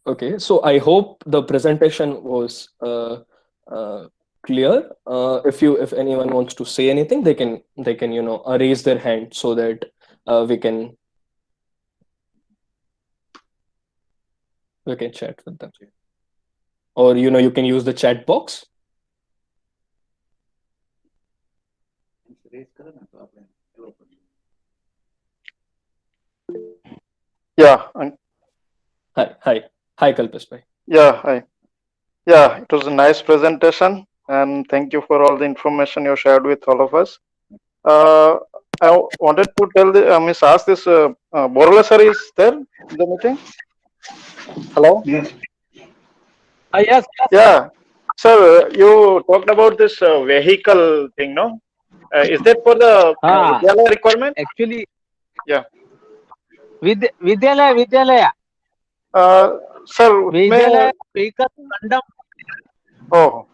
Okay, so I hope the presentation was uh, clear. If anyone wants to say anything, they can raise their hand so that we can chat with them, or you can use the chat box. Yeah, Hi, Kalpesh bhai. yeah, yeah. It was a nice presentation, and thank you for all the information you shared with all of us. Uh, I wanted to tell ask this. Borla sir is there in the meeting? Hello. Yes, yes. Yeah, sir. You talked about this vehicle thing, no? Is that for the हाँ, Vidyalaya requirement? actually Yeah. विद्यालय Uh, Sir, उसमें विद्यालय vehicle conduct oh,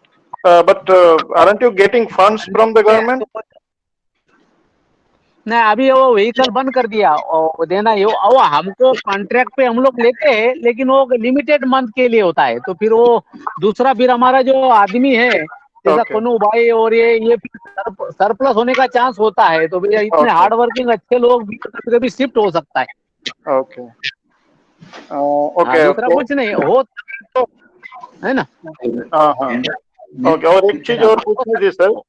but aren't you getting funds from the है, government? तो नहीं अभी वो vehicle बंद कर दिया और वो देना ये वो हमको कॉन्ट्रैक्ट पे हम लोग लेते हैं लेकिन वो लिमिटेड मंथ के लिए होता है तो फिर वो दूसरा फिर हमारा जो आदमी है जैसा Okay, कनु भाई और ये सरप्लस होने का चांस होता है तो भैया इतने okay, हार्ड वर्किंग अच्छे लोग भी कभी कभी शिफ्ट हो सकता है okay. हाँ Okay, दूसरा कुछ नहीं हो तो है ना हाँ हाँ ओके और एक चीज और पूछनी थी सर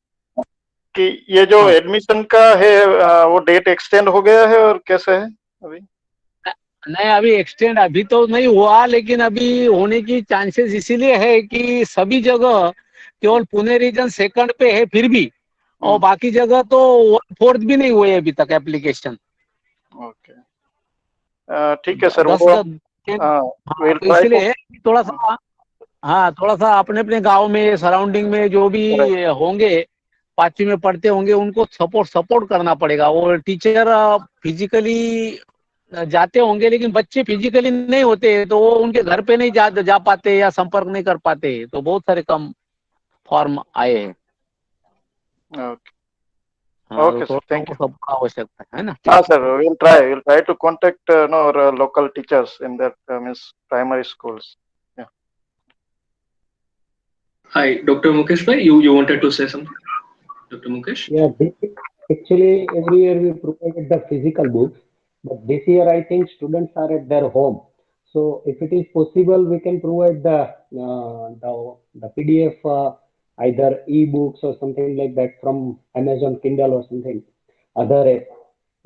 कि ये जो हाँ एडमिशन का है वो डेट एक्सटेंड हो गया है और कैसे है अभी नहीं अभी एक्सटेंड अभी तो नहीं हुआ लेकिन अभी होने की चांसेस इसीलिए है कि सभी जगह केवल पुणे रीजन सेकंड पे है फिर भी और हम्म, बाकी जगह तो 1/4 भी नहीं हुए अभी तक एप्लीकेशन ओके ठीक है सर दस वो दस हाँ विल तो ट्राई टू इसलिए थोड़ा सा हाँ थोड़ा सा अपने अपने गांव में सराउंडिंग में जो भी होंगे 5वीं में पढ़ते होंगे उनको सपोर्ट सपोर्ट करना पड़ेगा वो टीचर फिजिकली जाते होंगे लेकिन बच्चे फिजिकली नहीं होते तो वो उनके घर पे नहीं जा पाते या संपर्क नहीं कर पाते तो बहुत सारे कम फॉर्म आए हैं ओके हाँ तो ओके सर थोड़ा थैंक हमको यू सबका आवश्यकता है ना हाँ sir will try to contact no local teachers in that means primary schools Hi, Dr. Mukesh bhai. You wanted to say something, Dr. Mukesh? Yeah, actually, every year we provided the physical books, but this year I think students are at their home. So, if it is possible, we can provide the PDF, either e-books or something like that from Amazon Kindle or something other app.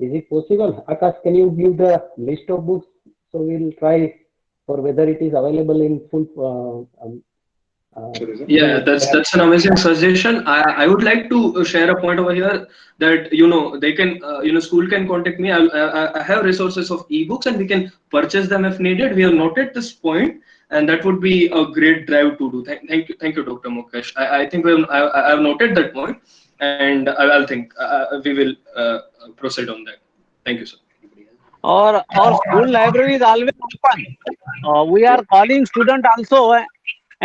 Is it possible? Akash, can you give the list of books so we'll try for whether it is available in full Yeah, full that's an amazing suggestion. I would like to share a point over here that they can school can contact me. I have resources of ebooks and we can purchase them if needed. We have noted this point, and that would be a great drive to do. Thank you, Dr. Mukesh. I think I have noted that point, and I'll think we will proceed on that. Thank you, sir. और school library is always open we are calling student also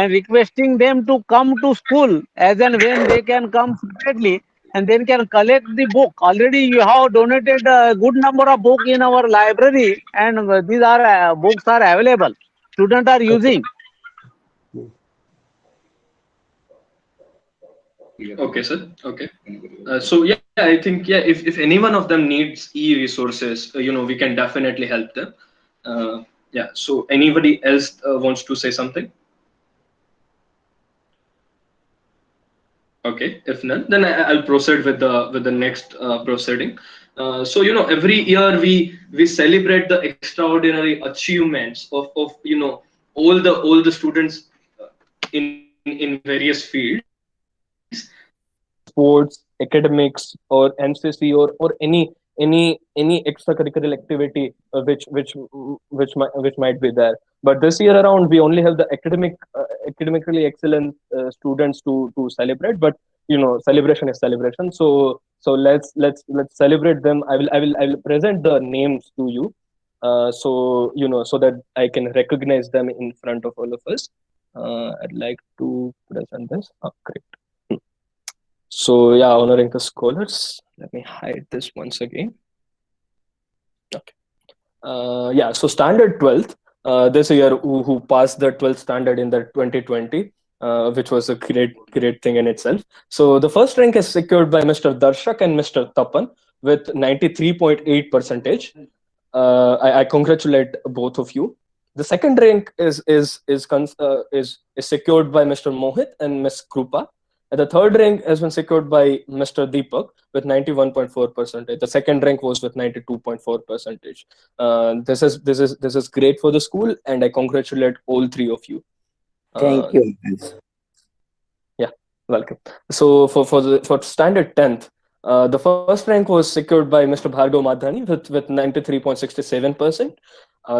and requesting them to come to school as and when they can come separately and then can collect the book. Already you have donated a good number of book in our library and these are books are available. Students are okay. using. Okay, sir. Okay. So yeah, I think if any one of them needs e-resources, we can definitely help them. Yeah. So anybody else wants to say something? Okay. If none, then I'll proceed with the next proceeding. So every year we celebrate the extraordinary achievements of all the students in various fields, sports, academics, or NCC, or any extracurricular activity which might be there. But this year around, we only have the academically excellent students to celebrate. But celebration is celebration. So let's celebrate them. I will present the names to you, so that I can recognize them in front of all of us. I'd like to present this. Oh, great. So yeah, honoring the scholars. Let me hide this once again. Okay. Yeah. So standard 12th. this year who passed the 12th standard in the 2020, which was a great thing in itself. So the first rank is secured by Mr. Darshak and Mr. Tapan with 93.8 percentage. I congratulate both of you. The second rank is secured by Mr. Mohit and Ms. Krupa. And the third rank has been secured by Mr. Deepak with 91.4 percentage. The second rank was with 92.4 percentage. This is great for the school, and I congratulate all three of you. Thank you, Hans. Yeah, welcome. So for standard 10th, the first rank was secured by Mr. Bhargav Madhani with 93.67%.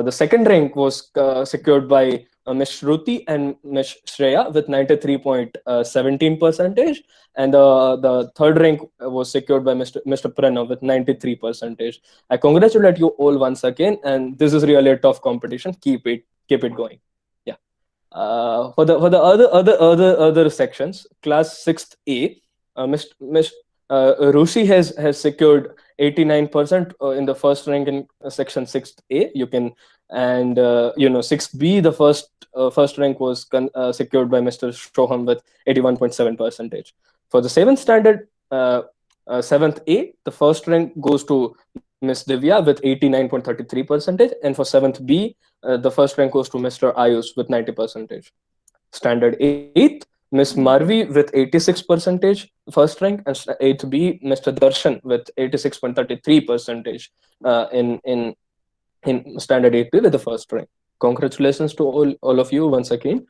The second rank was secured by Ms. Shruti and Ms. Shreya with 93.17 percentage, and the third rank was secured by Mr. Pranav with 93 percentage. I congratulate you all once again, and this is really a tough competition. Keep it going. Yeah. For the other sections, class 6th A, Ms. Rushi has secured 89% in the first rank in section 6th A. You can, and 6th B, the first rank was secured by Mr. Shoham with 81.7 percentage. For the 7th standard, 7th A, the first rank goes to Miss Divya with 89.33 percentage, and for 7th B, the first rank goes to Mr. Ayush with 90 percentage. Standard 8th, Miss Marvi with 86 percentage first rank, and 8th B, Mr. Darshan with 86.33 percentage in standard 8B with the first rank. Congratulations to all of you once again.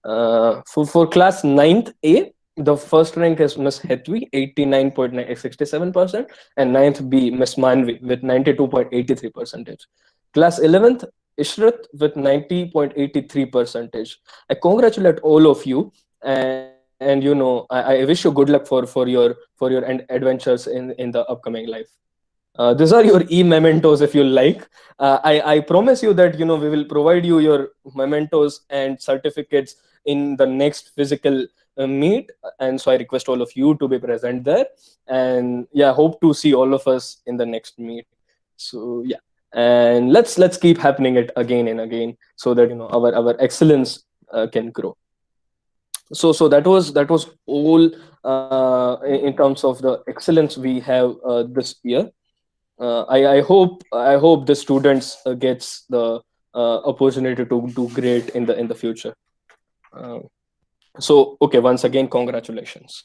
For class 9th A, the first rank is Miss Hetwi, 89.67%, and 9th B, Miss Manvi with 92.83 percentage. Class 11th, Ishrat with 90.83 percentage. I congratulate all of you, and I wish you good luck for your adventures in the upcoming life. These are your e-mementos if you like. I promise you that we will provide you your mementos and certificates in the next physical meet, and so I request all of you to be present there, and yeah, hope to see all of us in the next meet. So yeah, and let's keep happening it again and again so that our excellence can grow. So that was all in terms of the excellence we have this year. I hope the students gets the opportunity to do great in the future. So okay, once again, congratulations.